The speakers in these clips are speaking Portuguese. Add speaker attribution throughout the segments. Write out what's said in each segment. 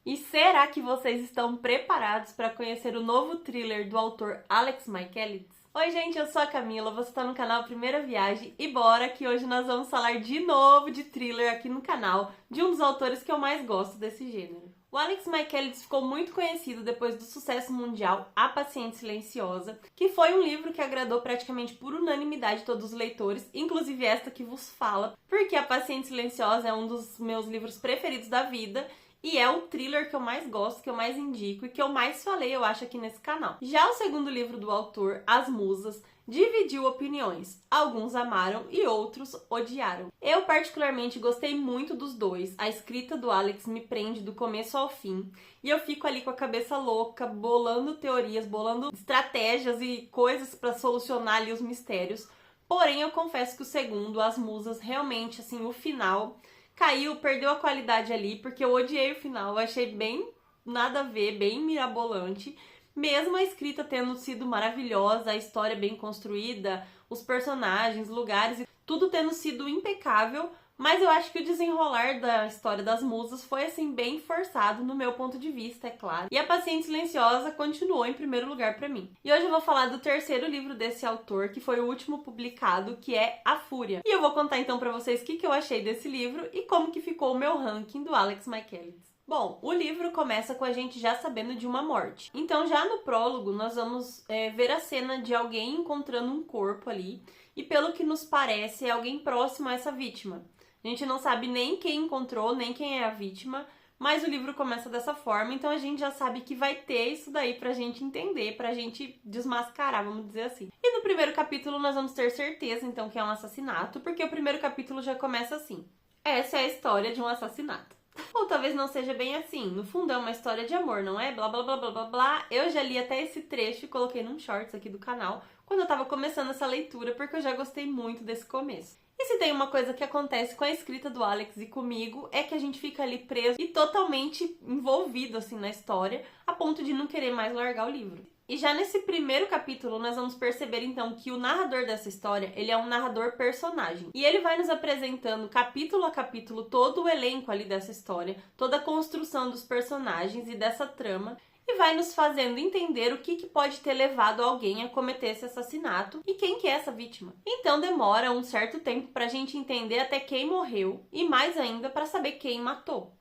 Speaker 1: E será que vocês estão preparados para conhecer o novo thriller do autor Alex Michaelides? Oi gente, eu sou a Camila, você está no canal Primeira Viagem e bora que hoje nós vamos falar de novo de thriller aqui no canal, de um dos autores que eu mais gosto desse gênero. O Alex Michaelides ficou muito conhecido depois do sucesso mundial A Paciente Silenciosa, que foi um livro que agradou praticamente por unanimidade todos os leitores, inclusive esta que vos fala, porque A Paciente Silenciosa é um dos meus livros preferidos da vida e é o thriller que eu mais gosto, que eu mais indico e que eu mais falei, eu acho, aqui nesse canal. Já o segundo livro do autor, As Musas, dividiu opiniões. Alguns amaram e outros odiaram. Eu particularmente gostei muito dos dois. A escrita do Alex me prende do começo ao fim. E eu fico ali com a cabeça louca, bolando teorias, bolando estratégias e coisas para solucionar ali os mistérios. Porém, eu confesso que o segundo, As Musas, realmente, assim, o final caiu, perdeu a qualidade ali, porque eu odiei o final, eu achei bem nada a ver, bem mirabolante. Mesmo a escrita tendo sido maravilhosa, a história bem construída, os personagens, lugares, tudo tendo sido impecável, mas eu acho que o desenrolar da história das musas foi, assim, bem forçado no meu ponto de vista, é claro. E A Paciente Silenciosa continuou em primeiro lugar pra mim. E hoje eu vou falar do terceiro livro desse autor, que foi o último publicado, que é A Fúria. E eu vou contar então pra vocês o que eu achei desse livro e como que ficou o meu ranking do Alex Michaelides. Bom, o livro começa com a gente já sabendo de uma morte. Então, já no prólogo, nós vamos ver a cena de alguém encontrando um corpo ali. E pelo que nos parece, é alguém próximo a essa vítima. A gente não sabe nem quem encontrou, nem quem é a vítima, mas o livro começa dessa forma, então a gente já sabe que vai ter isso daí pra gente entender, pra gente desmascarar, vamos dizer assim. E no primeiro capítulo nós vamos ter certeza, então, que é um assassinato, porque o primeiro capítulo já começa assim. Essa é a história de um assassinato. Ou talvez não seja bem assim. No fundo é uma história de amor, não é? Blá, blá, blá, blá, blá, blá. Eu já li até esse trecho e coloquei num shorts aqui do canal quando eu tava começando essa leitura, porque eu já gostei muito desse começo. E se tem uma coisa que acontece com a escrita do Alex e comigo, é que a gente fica ali preso e totalmente envolvido, assim, na história, a ponto de não querer mais largar o livro. E já nesse primeiro capítulo, nós vamos perceber, então, que o narrador dessa história, ele é um narrador personagem. E ele vai nos apresentando, capítulo a capítulo, todo o elenco ali dessa história, toda a construção dos personagens e dessa trama, e vai nos fazendo entender o que pode ter levado alguém a cometer esse assassinato e quem que é essa vítima. Então demora um certo tempo pra gente entender até quem morreu e mais ainda pra saber quem matou.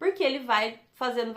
Speaker 1: Porque ele vai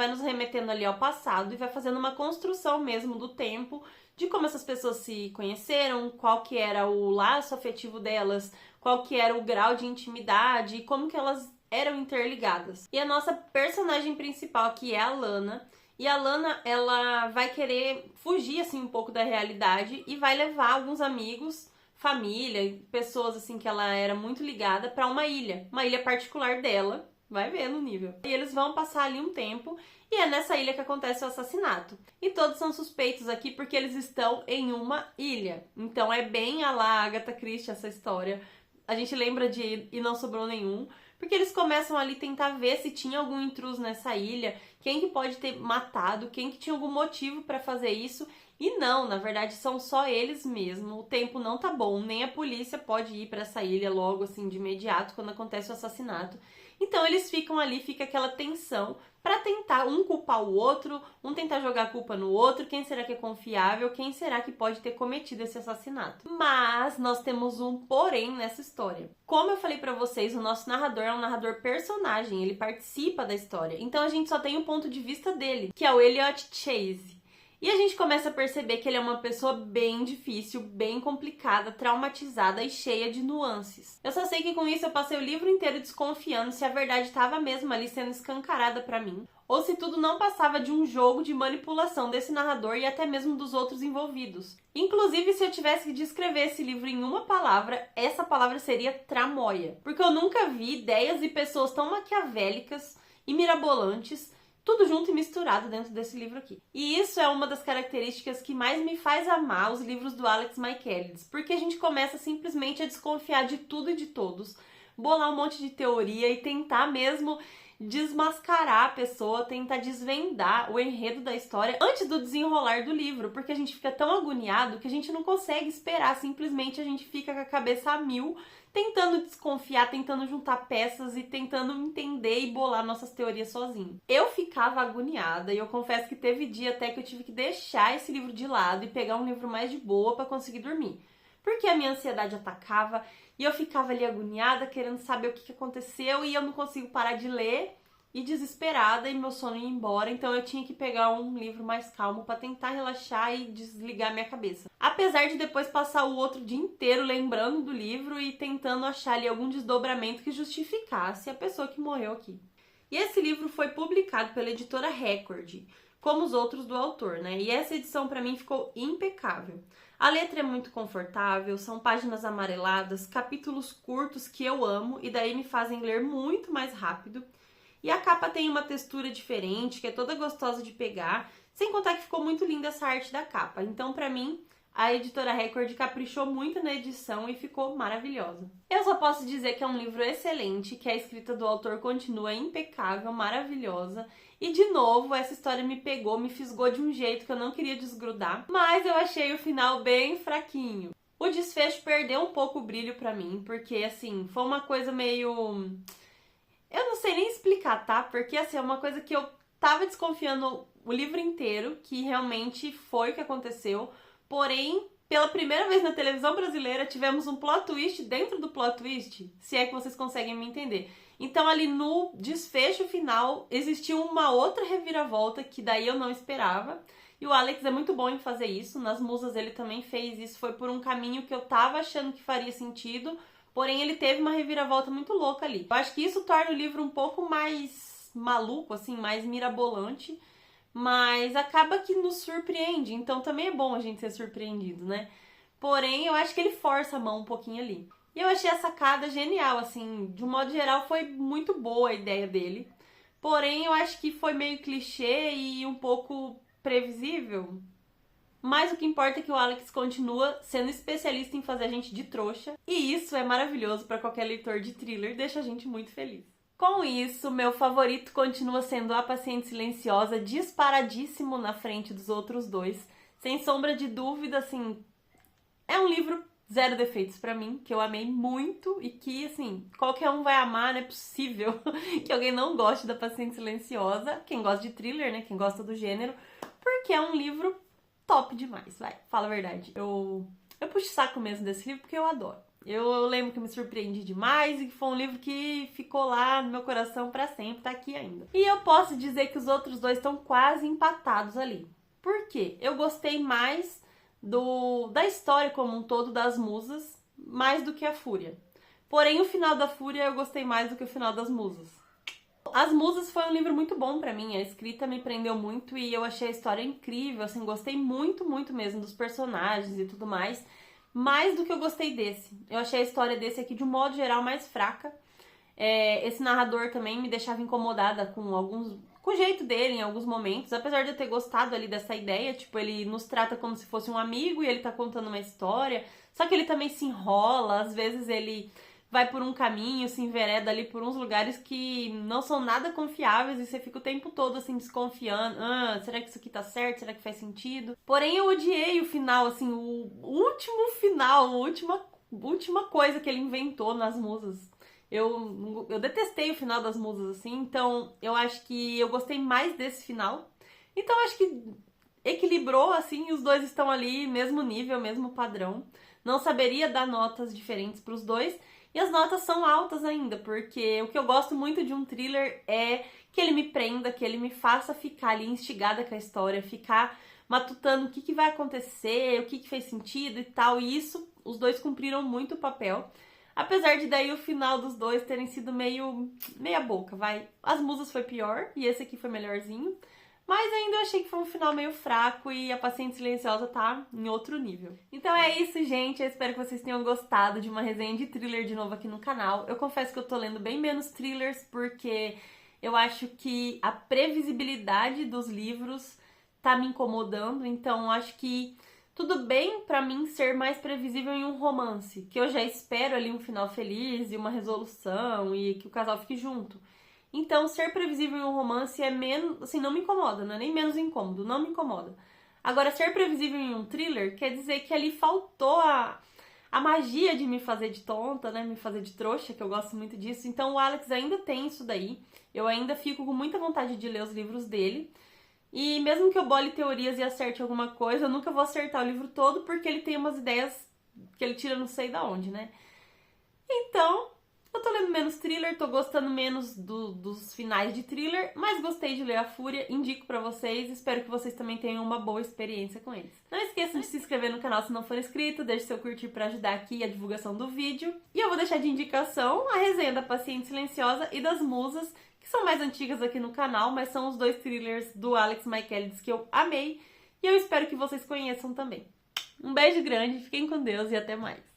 Speaker 1: nos remetendo ali ao passado e vai fazendo uma construção mesmo do tempo, de como essas pessoas se conheceram, qual que era o laço afetivo delas, qual que era o grau de intimidade e como que elas eram interligadas. E a nossa personagem principal aqui é a Lana. E a Lana, ela vai querer fugir, assim, um pouco da realidade e vai levar alguns amigos, família, pessoas, assim, que ela era muito ligada pra uma ilha particular dela, vai ver no nível. E eles vão passar ali um tempo e é nessa ilha que acontece o assassinato. E todos são suspeitos aqui porque eles estão em uma ilha. Então é bem a lá Agatha Christie essa história. A gente lembra de E Não Sobrou Nenhum, porque eles começam ali tentar ver se tinha algum intruso nessa ilha, quem que pode ter matado, quem que tinha algum motivo pra fazer isso. E não, na verdade são só eles mesmo, o tempo não tá bom, nem a polícia pode ir pra essa ilha logo assim de imediato quando acontece o assassinato. Então eles ficam ali, fica aquela tensão pra tentar um culpar o outro, um tentar jogar a culpa no outro, quem será que é confiável, quem será que pode ter cometido esse assassinato. Mas nós temos um porém nessa história. Como eu falei pra vocês, o nosso narrador é um narrador personagem, ele participa da história, então a gente só tem o ponto de vista dele, que é o Elliot Chase. E a gente começa a perceber que ele é uma pessoa bem difícil, bem complicada, traumatizada e cheia de nuances. Eu só sei que com isso eu passei o livro inteiro desconfiando se a verdade estava mesmo ali sendo escancarada pra mim, ou se tudo não passava de um jogo de manipulação desse narrador e até mesmo dos outros envolvidos. Inclusive, se eu tivesse que descrever esse livro em uma palavra, essa palavra seria tramóia. Porque eu nunca vi ideias e pessoas tão maquiavélicas e mirabolantes tudo junto e misturado dentro desse livro aqui. E isso é uma das características que mais me faz amar os livros do Alex Michaelides, porque a gente começa simplesmente a desconfiar de tudo e de todos, bolar um monte de teoria e tentar mesmo desmascarar a pessoa, tentar desvendar o enredo da história antes do desenrolar do livro, porque a gente fica tão agoniado que a gente não consegue esperar, simplesmente a gente fica com a cabeça a mil, tentando desconfiar, tentando juntar peças e tentando entender e bolar nossas teorias sozinho. Eu ficava agoniada e eu confesso que teve dia até que eu tive que deixar esse livro de lado e pegar um livro mais de boa para conseguir dormir. Porque a minha ansiedade atacava e eu ficava ali agoniada, querendo saber o que aconteceu e eu não consigo parar de ler e desesperada e meu sono ia embora, então eu tinha que pegar um livro mais calmo para tentar relaxar e desligar minha cabeça. Apesar de depois passar o outro dia inteiro lembrando do livro e tentando achar ali algum desdobramento que justificasse a pessoa que morreu aqui. E esse livro foi publicado pela editora Record, como os outros do autor, né? E essa edição para mim ficou impecável. A letra é muito confortável, são páginas amareladas, capítulos curtos que eu amo e daí me fazem ler muito mais rápido. E a capa tem uma textura diferente, que é toda gostosa de pegar, sem contar que ficou muito linda essa arte da capa. Então, pra mim, a editora Record caprichou muito na edição e ficou maravilhosa. Eu só posso dizer que é um livro excelente, que a escrita do autor continua impecável, maravilhosa. E, de novo, essa história me pegou, me fisgou de um jeito que eu não queria desgrudar, mas eu achei o final bem fraquinho. O desfecho perdeu um pouco o brilho pra mim, porque, assim, foi uma coisa meio... Eu não sei nem explicar, tá? Porque, assim, é uma coisa que eu tava desconfiando o livro inteiro, que realmente foi o que aconteceu. Porém, pela primeira vez na televisão brasileira, tivemos um plot twist dentro do plot twist, se é que vocês conseguem me entender. Então, ali no desfecho final, existiu uma outra reviravolta que daí eu não esperava. E o Alex é muito bom em fazer isso. Nas Musas ele também fez isso. Foi por um caminho que eu tava achando que faria sentido, porém, ele teve uma reviravolta muito louca ali. Eu acho que isso torna o livro um pouco mais maluco, assim, mais mirabolante, mas acaba que nos surpreende, então também é bom a gente ser surpreendido, né? Porém, eu acho que ele força a mão um pouquinho ali. E eu achei a sacada genial, assim, de um modo geral foi muito boa a ideia dele. Porém, eu acho que foi meio clichê e um pouco previsível. Mas o que importa é que o Alex continua sendo especialista em fazer a gente de trouxa. E isso é maravilhoso para qualquer leitor de thriller, deixa a gente muito feliz. Com isso, meu favorito continua sendo A Paciente Silenciosa, disparadíssimo na frente dos outros dois. Sem sombra de dúvida, assim, é um livro zero defeitos pra mim, que eu amei muito e que, assim, qualquer um vai amar, não é possível que alguém não goste da Paciente Silenciosa. Quem gosta de thriller, né, quem gosta do gênero, porque é um livro top demais, vai, fala a verdade. Eu puxo saco mesmo desse livro porque eu adoro. Eu lembro que eu me surpreendi demais e que foi um livro que ficou lá no meu coração pra sempre, tá aqui ainda. E eu posso dizer que os outros dois estão quase empatados ali. Por quê? Eu gostei mais da história como um todo das Musas, mais do que a Fúria. Porém, o final da Fúria eu gostei mais do que o final das Musas. As Musas foi um livro muito bom pra mim, a escrita me prendeu muito e eu achei a história incrível, assim, gostei muito, muito mesmo dos personagens e tudo mais, mais do que eu gostei desse. Eu achei a história desse aqui, de um modo geral, mais fraca. Esse narrador também me deixava incomodada com o jeito dele em alguns momentos, apesar de eu ter gostado ali dessa ideia, tipo, ele nos trata como se fosse um amigo e ele tá contando uma história, só que ele também se enrola, às vezes ele vai por um caminho, se envereda ali por uns lugares que não são nada confiáveis e você fica o tempo todo assim desconfiando. Será que isso aqui tá certo? Será que faz sentido? Porém, eu odiei o final, assim, o último final, a última coisa que ele inventou nas Musas. Eu detestei o final das Musas, assim, então eu acho que eu gostei mais desse final. Então, acho que equilibrou, assim, e os dois estão ali, mesmo nível, mesmo padrão. Não saberia dar notas diferentes pros dois. E as notas são altas ainda, porque o que eu gosto muito de um thriller é que ele me prenda, que ele me faça ficar ali instigada com a história, ficar matutando o que vai acontecer, o que fez sentido e tal. E isso, os dois cumpriram muito o papel. Apesar de daí o final dos dois terem sido meia boca, vai. As Musas foi pior e esse aqui foi melhorzinho. Mas ainda eu achei que foi um final meio fraco e A Paciente Silenciosa tá em outro nível. Então é isso, gente. Eu espero que vocês tenham gostado de uma resenha de thriller de novo aqui no canal. Eu confesso que eu tô lendo bem menos thrillers porque eu acho que a previsibilidade dos livros tá me incomodando. Então eu acho que tudo bem pra mim ser mais previsível em um romance, que eu já espero ali um final feliz e uma resolução e que o casal fique junto. Então, ser previsível em um romance é menos, assim, não me incomoda, não é nem menos incômodo, não me incomoda. Agora, ser previsível em um thriller quer dizer que ali faltou a magia de me fazer de tonta, né? Me fazer de trouxa, que eu gosto muito disso. Então o Alex ainda tem isso daí. Eu ainda fico com muita vontade de ler os livros dele. E mesmo que eu bole teorias e acerte alguma coisa, eu nunca vou acertar o livro todo, porque ele tem umas ideias que ele tira não sei da onde, né? Então, eu tô lendo menos thriller, tô gostando menos dos finais de thriller, mas gostei de ler A Fúria, indico pra vocês, espero que vocês também tenham uma boa experiência com eles. Não esqueçam de se inscrever no canal se não for inscrito, deixe seu curtir pra ajudar aqui a divulgação do vídeo. E eu vou deixar de indicação a resenha da Paciente Silenciosa e das Musas, que são mais antigas aqui no canal, mas são os dois thrillers do Alex Michaelides que eu amei, e eu espero que vocês conheçam também. Um beijo grande, fiquem com Deus e até mais!